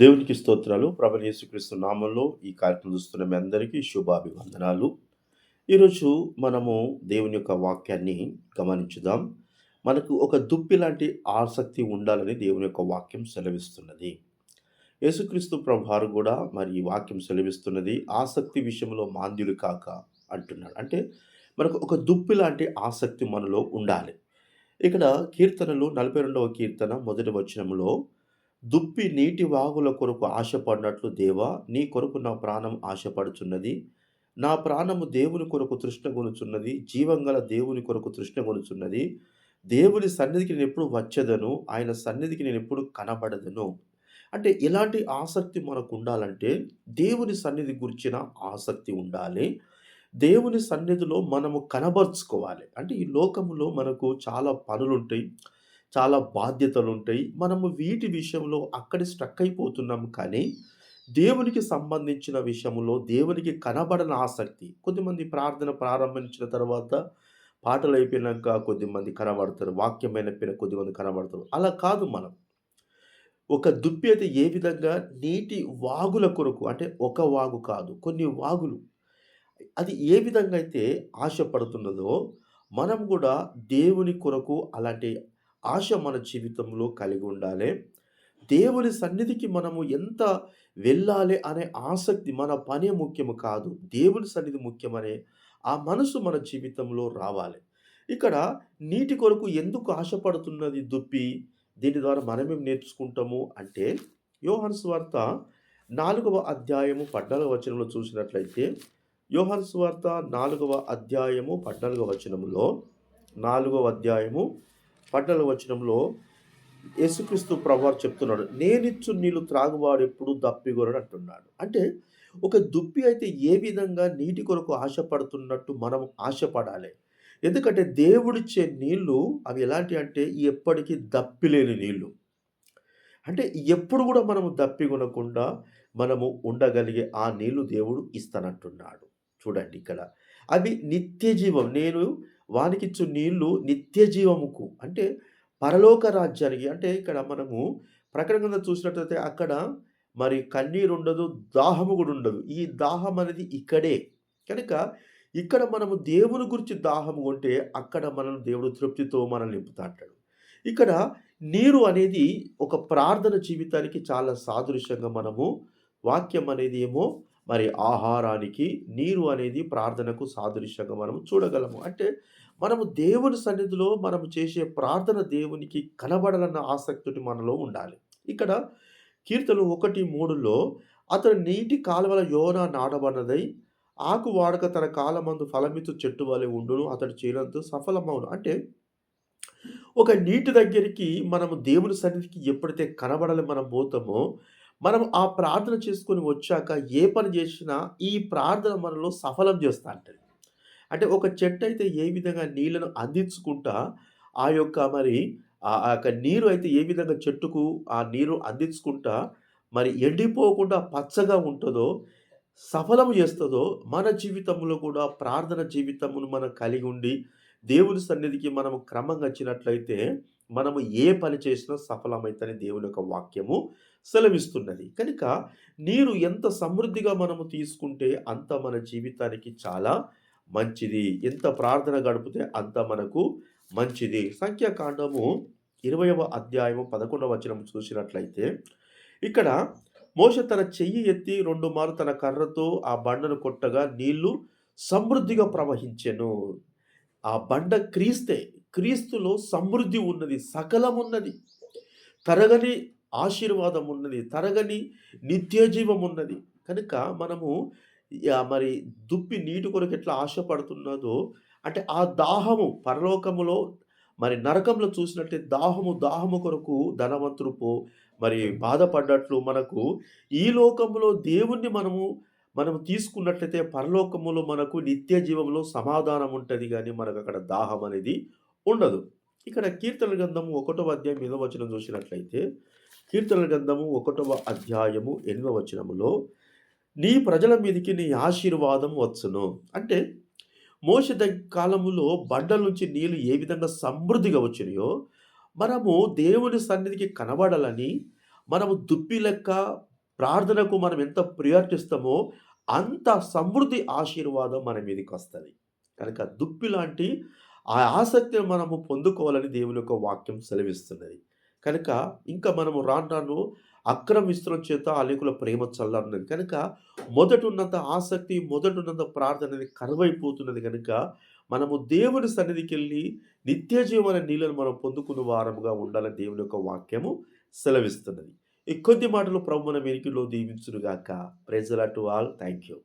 దేవునికి స్తోత్రాలు. ప్రభువైన యేసుక్రీస్తు నామంలో ఈ కార్యక్రమం చూస్తున్న మీ అందరికీ శుభాభివందనాలు. ఈరోజు మనము దేవుని యొక్క వాక్యాన్ని గమనించుదాం. మనకు ఒక దుప్పి లాంటి ఆసక్తి ఉండాలని దేవుని యొక్క వాక్యం సెలవిస్తున్నది. యేసుక్రీస్తు ప్రభువారు కూడా మరి ఈ వాక్యం సెలవిస్తున్నది, ఆసక్తి విషయంలో మాంద్యులు కాక అంటున్నాడు. అంటే మనకు ఒక దుప్పి లాంటి ఆసక్తి మనలో ఉండాలి. ఇక్కడ కీర్తనలు 42వ కీర్తన మొదటి వచనంలో, దుప్పి నీటి వాగుల కొరకు ఆశపడినట్లు దేవా, నీ కొరకు నా ప్రాణం ఆశపడుచున్నది. నా ప్రాణము దేవుని కొరకు తృష్ణగొనుచున్నది. జీవంగల దేవుని కొరకు తృష్ణగొనుచున్నది. దేవుని సన్నిధికి నేనెప్పుడు వచ్చెదను. ఆయన సన్నిధికి నేనెప్పుడు కనబడెదను. అంటే ఎలాంటి ఆసక్తి మనకుండాలంటే, దేవుని సన్నిధి గురించిన ఆసక్తి ఉండాలి. దేవుని సన్నిధిలో మనము కనబరుచుకోవాలి. అంటే ఈ లోకములో మనకు చాలా పనులుంటాయి. చాలా బాధ్యతలుంటాయి. మనము వీటి విషయంలో అక్కడే స్ట్రక్ అయిపోతున్నాం కానీ, దేవునికి సంబంధించిన విషయంలో దేవునికి కనబడని ఆసక్తి. కొద్దిమంది ప్రార్థన ప్రారంభించిన తర్వాత పాటలయిపోయినంక కొద్దిమంది కనబడతారు. వాక్యం అయిపోయిన కొద్దిమంది కనబడతారు. అలా కాదు మనం. ఒక దుప్పి అయితే ఏ విధంగా నీటి వాగుల కొరకు, అంటే ఒక వాగు కాదు, కొన్ని వాగులు. అది ఏ విధంగా అయితే ఆశపడుతున్నదో, మనం గూడా దేవుని కొరకు అలాంటి ఆశ మన జీవితంలో కలిగి ఉండాలె. దేవుని సన్నిధికి మనము ఎంత వెళ్ళాలి అనే ఆసక్తి, మన పనే ముఖ్యము కాదు, దేవుని సన్నిధి ముఖ్యమనే ఆ మనసు మన జీవితంలో రావాలి. ఇక్కడ నీటి కొరకు ఎందుకు ఆశపడుతున్నది దుప్పి? దీని ద్వారా మనమేం నేర్చుకుంటాము అంటే, యోహాను సువార్త 4వ అధ్యాయము 14వ వచనంలో చూసినట్లయితే, యోహాను సువార్త 4వ అధ్యాయము 14వ వచనములో, 4వ అధ్యాయము 14వ వచనంలో యేసుక్రీస్తు ప్రభువారు చెప్తున్నాడు, నేనిచ్చు నీళ్ళు త్రాగువాడెప్పుడు దప్పిగొనడు అంటున్నాడు. అంటే ఒక దుప్పి అయితే ఏ విధంగా నీటి కొరకు ఆశపడుతున్నట్టు మనం ఆశపడాలి. ఎందుకంటే దేవుడిచ్చే నీళ్ళు అవి ఎలాంటివి అంటే ఎప్పటికి దప్పిలేని నీళ్ళు. అంటే ఎప్పుడు గూడా మనము దప్పిగొనకుండా మనము ఉండగలిగే ఆ నీళ్ళు దేవుడు ఇస్తానంటున్నాడు. చూడండి ఇక్కడ. అవి నిత్య జీవం. నేను వానికిచ్చు నీళ్ళు నిత్య జీవముకు, అంటే పరలోక రాజ్యానికి. అంటే ఇక్కడ మనము ప్రకటన గ్రంథం చూసినట్లయితే అక్కడ మరి కన్నీరుండదు, దాహము గూడా ఉండదు. ఈ దాహం అనేది ఇక్కడే. కనుక ఇక్కడ మనము దేవుని గురించి దాహము ఉంటే అక్కడ మనల్ని దేవుడు తృప్తితో మనల్ని నింపుతా అంటాడు. ఇక్కడ నీరు అనేది ఒక ప్రార్థన జీవితానికి చాలా సాదృశ్యంగా మనము, వాక్యం అనేది ఏమో మరి ఆహారానికి, నీరు అనేది ప్రార్థనకు సాదృశ్యంగా మనం చూడగలము. అంటే మనము దేవుని సన్నిధిలో మనము చేసే ప్రార్థన దేవునికి కనబడాలన్న ఆసక్తి మనలో ఉండాలి. ఇక్కడ కీర్తనలు 1:3లో, అతడు నీటి కాలువల యోన నాటబడినదై ఆకు వాడక తన కాలమందు ఫలమిచ్చు చెట్టు వలె ఉండును. అతడు చేయనంత సఫలమవును. అంటే ఒక నీటి దగ్గరికి మనము దేవుని సన్నిధికి ఎప్పుడైతే కనబడాలి మనం పోతామో, మనం ఆ ప్రార్థన చేసుకొని వచ్చాక ఏ పని చేసినా ఈ ప్రార్థన మనలో సఫలం చేస్తా అంటది. అంటే ఒక చెట్టయితే ఏ విధంగా నీళ్లను అందించుకుంటా ఆ యొక్క మరి ఆ యొక్క నీరు అయితే ఏ విధంగా చెట్టుకు ఆ నీరు అందించుకుంటా మరి ఎండిపోకుండా పచ్చగా ఉంటదో, సఫలము చేస్తదో, మన జీవితంలో కూడా ప్రార్థన జీవితమును మనం కలిగి ఉండి, దేవుని సన్నిధికి మనము క్రమంగా వచ్చినట్లయితే, మనము ఏ పని చేసినా సఫలమైతని దేవుని యొక్క వాక్యము సెలవిస్తున్నది. కనుక నీరు ఎంత సమృద్ధిగా మనము తీసుకుంటే అంత మన జీవితానికి చాలా మంచిది. ఎంత ప్రార్థన గడిపితే అంత మనకు మంచిది. సంఖ్యాకాండము 20వ అధ్యాయము 11వ వచనం చూసినట్లయితే, ఇక్కడ మోషే తన చెయ్యి ఎత్తి 2 మారు తన కర్రతో ఆ బండను కొట్టగా నీళ్లు సమృద్ధిగా ప్రవహించెను. ఆ బండ క్రీస్తే. క్రీస్తులో సమృద్ధి ఉన్నది, సకలమున్నది. తరగని ఆశీర్వాదం ఉన్నది, తరగని నిత్య జీవం ఉన్నది. కనుక మనము మరి దుప్పి నీటి కొరకు ఎట్లా ఆశపడుతున్నదో, అంటే ఆ దాహము పరలోకములో మరి నరకంలో చూసినట్టే దాహము కొరకు ధనవంతుడు మరి బాధపడ్డట్లు మనకు ఈ లోకంలో దేవుణ్ణి మనము తీసుకున్నట్లయితే పరలోకములో మనకు నిత్య జీవంలో సమాధానం ఉంటది గానీ, మనకక్కడ దాహం అనేది ఉండదు. ఇక్కడ కీర్తనల గ్రంథము 1వ అధ్యాయం 8వ వచనం చూసినట్లయితే, కీర్తనల గ్రంథము 1వ అధ్యాయము 8వ వచనములో, నీ ప్రజల మీదికి నీ ఆశీర్వాదం వచ్చును. అంటే మోషే కాలములో బండల నుంచి నీళ్లు ఏ విధంగా సమృద్ధిగా వచ్చినాయో, మనము దేవుని సన్నిధికి కనబడాలని, మనము దుప్పి లెక్క ప్రార్థనకు మనం ఎంత ప్రియారిటీ ఇస్తామో, అంత సమృద్ధి ఆశీర్వాదం మన మీదకొస్తది. కనుక దుప్పి లాంటి ఆ ఆసక్తిని మనము పొందుకోవాలని దేవుని యొక్క వాక్యం సెలవిస్తున్నది. కనుక ఇంకా మనము రాను రాను అక్రమ విస్తరణ చేత అనేకుల ప్రేమ చల్లారున్నది. కనుక మొదటున్నంత ఆసక్తి, మొదటున్నంత ప్రార్థన అనేది కరువైపోతున్నది గనుక, మనము దేవుని సన్నిధికెళ్ళి నిత్య జీవన నీళ్ళను మనం పొందుకున్న వారముగా ఉండాలని దేవుని యొక్క వాక్యము సెలవిస్తున్నది. ఈ కొద్ది మాటలు ప్రభు మన వెనికిలో దీవించును గాక. Praise the lord to all. Thank you.